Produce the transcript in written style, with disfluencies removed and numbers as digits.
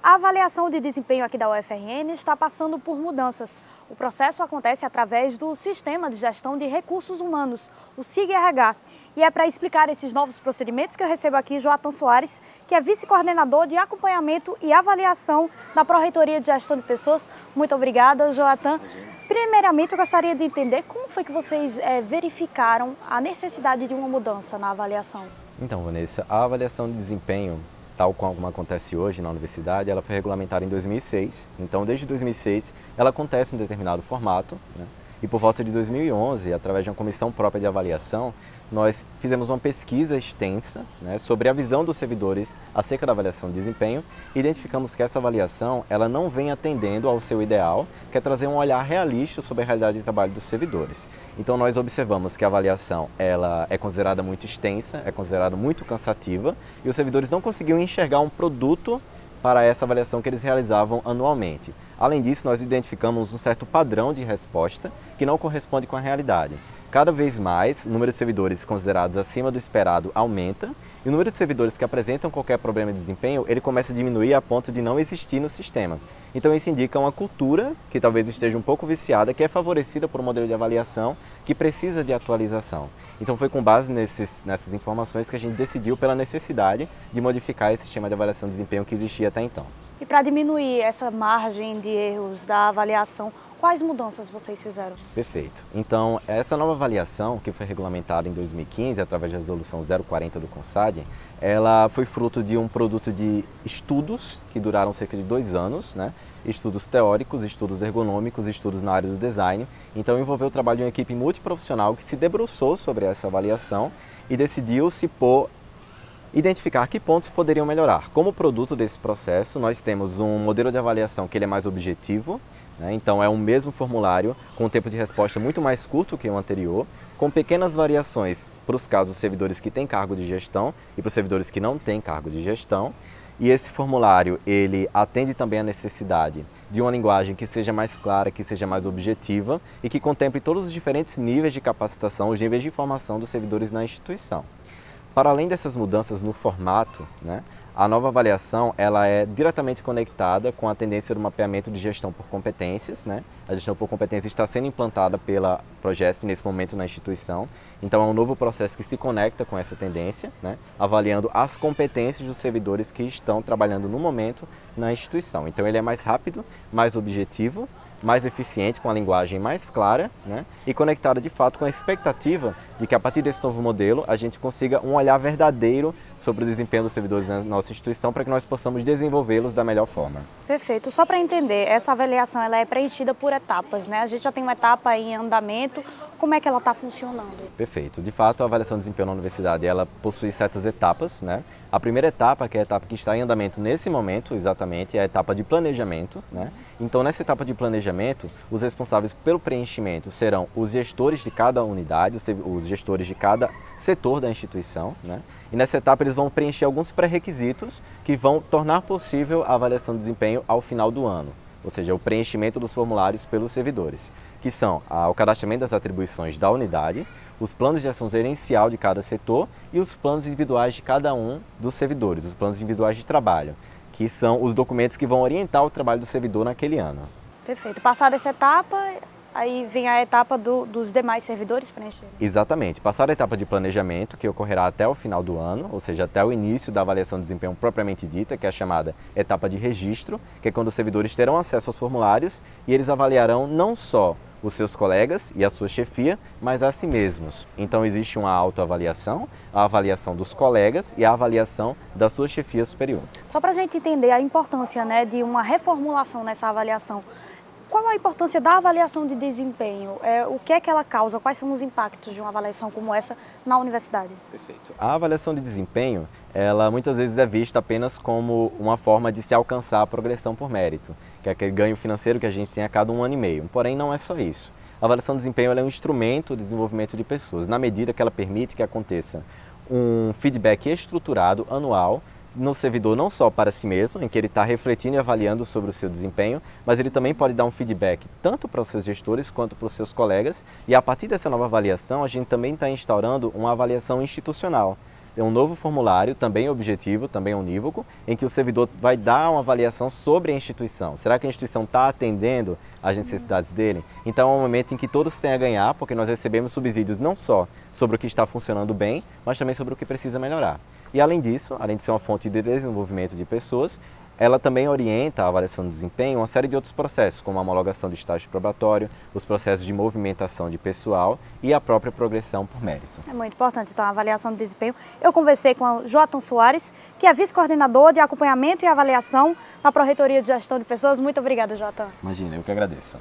A avaliação de desempenho aqui da UFRN está passando por mudanças. O processo acontece através do Sistema de Gestão de Recursos Humanos, o SIG-RH. E é para explicar esses novos procedimentos que eu recebo aqui Joatan Soares, que é vice-coordenador de acompanhamento e avaliação da Pró-Reitoria de Gestão de Pessoas. Muito obrigada, Joatan. Primeiramente, eu gostaria de entender como foi que vocês verificaram a necessidade de uma mudança na avaliação. Então, Vanessa, a avaliação de desempenho, tal como acontece hoje na universidade, ela foi regulamentada em 2006. Então, desde 2006, ela acontece em determinado formato, né? E por volta de 2011, através de uma comissão própria de avaliação, nós fizemos uma pesquisa extensa, né, sobre a visão dos servidores acerca da avaliação de desempenho. Identificamos que essa avaliação ela não vem atendendo ao seu ideal, que é trazer um olhar realista sobre a realidade de trabalho dos servidores. Então nós observamos que a avaliação ela é considerada muito extensa, é considerada muito cansativa, e os servidores não conseguiam enxergar um produto para essa avaliação que eles realizavam anualmente. Além disso, nós identificamos um certo padrão de resposta que não corresponde com a realidade. Cada vez mais, o número de servidores considerados acima do esperado aumenta e o número de servidores que apresentam qualquer problema de desempenho, ele começa a diminuir a ponto de não existir no sistema. Então isso indica uma cultura que talvez esteja um pouco viciada, que é favorecida por um modelo de avaliação que precisa de atualização. Então foi com base nessas informações que a gente decidiu pela necessidade de modificar esse sistema de avaliação de desempenho que existia até então. E para diminuir essa margem de erros da avaliação, quais mudanças vocês fizeram? Perfeito. Então, essa nova avaliação, que foi regulamentada em 2015, através da resolução 040 do CONSAD, ela foi fruto de um produto de estudos que duraram cerca de 2 anos, né? Estudos teóricos, estudos ergonômicos, estudos na área do design. Então, envolveu o trabalho de uma equipe multiprofissional que se debruçou sobre essa avaliação e decidiu-se por identificar que pontos poderiam melhorar. Como produto desse processo, nós temos um modelo de avaliação que ele é mais objetivo, né? Então é um mesmo formulário com um tempo de resposta muito mais curto que o anterior, com pequenas variações para os casos dos servidores que têm cargo de gestão e para os servidores que não têm cargo de gestão. E esse formulário ele atende também à necessidade de uma linguagem que seja mais clara, que seja mais objetiva e que contemple todos os diferentes níveis de capacitação, os níveis de formação dos servidores na instituição. Para além dessas mudanças no formato, né, a nova avaliação ela é diretamente conectada com a tendência do mapeamento de gestão por competências, né? A gestão por competências está sendo implantada pela Progesp nesse momento na instituição. Então é um novo processo que se conecta com essa tendência, né? Avaliando as competências dos servidores que estão trabalhando no momento na instituição. Então ele é mais rápido, mais objetivo, mais eficiente, com a linguagem mais clara, né? E conectada de fato com a expectativa de que a partir desse novo modelo a gente consiga um olhar verdadeiro sobre o desempenho dos servidores na nossa instituição para que nós possamos desenvolvê-los da melhor forma. Perfeito. Só para entender, essa avaliação ela é preenchida por etapas, né? A gente já tem uma etapa em andamento, como é que ela está funcionando? Perfeito. De fato, a avaliação de desempenho na universidade ela possui certas etapas, né? A primeira etapa, que é a etapa que está em andamento nesse momento, exatamente, é a etapa de planejamento, né? Então, nessa etapa de planejamento, os responsáveis pelo preenchimento serão os gestores de cada unidade, os gestores de cada setor da instituição, né? E nessa etapa eles vão preencher alguns pré-requisitos que vão tornar possível a avaliação de desempenho ao final do ano, ou seja, o preenchimento dos formulários pelos servidores, que são o cadastramento das atribuições da unidade, os planos de ação gerencial de cada setor e os planos individuais de cada um dos servidores, os planos individuais de trabalho, que são os documentos que vão orientar o trabalho do servidor naquele ano. Perfeito. Passada essa etapa, aí vem a etapa dos demais servidores preencherem. Exatamente. Passada a etapa de planejamento, que ocorrerá até o final do ano, ou seja, até o início da avaliação de desempenho propriamente dita, que é a chamada etapa de registro, que é quando os servidores terão acesso aos formulários e eles avaliarão não só os seus colegas e a sua chefia, mas a si mesmos. Então existe uma autoavaliação, a avaliação dos colegas e a avaliação da sua chefia superior. Só para a gente entender a importância, né, de uma reformulação nessa avaliação, qual a importância da avaliação de desempenho? O que é que ela causa? Quais são os impactos de uma avaliação como essa na universidade? Perfeito. A avaliação de desempenho, ela muitas vezes é vista apenas como uma forma de se alcançar a progressão por mérito, que é aquele ganho financeiro que a gente tem a cada 1 ano e meio. Porém, não é só isso. A avaliação de desempenho ela é um instrumento de desenvolvimento de pessoas, na medida que ela permite que aconteça um feedback estruturado, anual, no servidor não só para si mesmo, em que ele está refletindo e avaliando sobre o seu desempenho, mas ele também pode dar um feedback tanto para os seus gestores quanto para os seus colegas. E a partir dessa nova avaliação, a gente também está instaurando uma avaliação institucional, um novo formulário, também objetivo, também unívoco, em que o servidor vai dar uma avaliação sobre a instituição. Será que a instituição está atendendo às necessidades dele? Então é um momento em que todos têm a ganhar, porque nós recebemos subsídios não só sobre o que está funcionando bem, mas também sobre o que precisa melhorar. E além disso, além de ser uma fonte de desenvolvimento de pessoas, ela também orienta a avaliação de desempenho uma série de outros processos, como a homologação do estágio probatório, os processos de movimentação de pessoal e a própria progressão por mérito. É muito importante, então, a avaliação de desempenho. Eu conversei com o Joatan Soares, que é vice-coordenador de acompanhamento e avaliação na Pró-Reitoria de Gestão de Pessoas. Muito obrigada, Joatan. Imagina, eu que agradeço.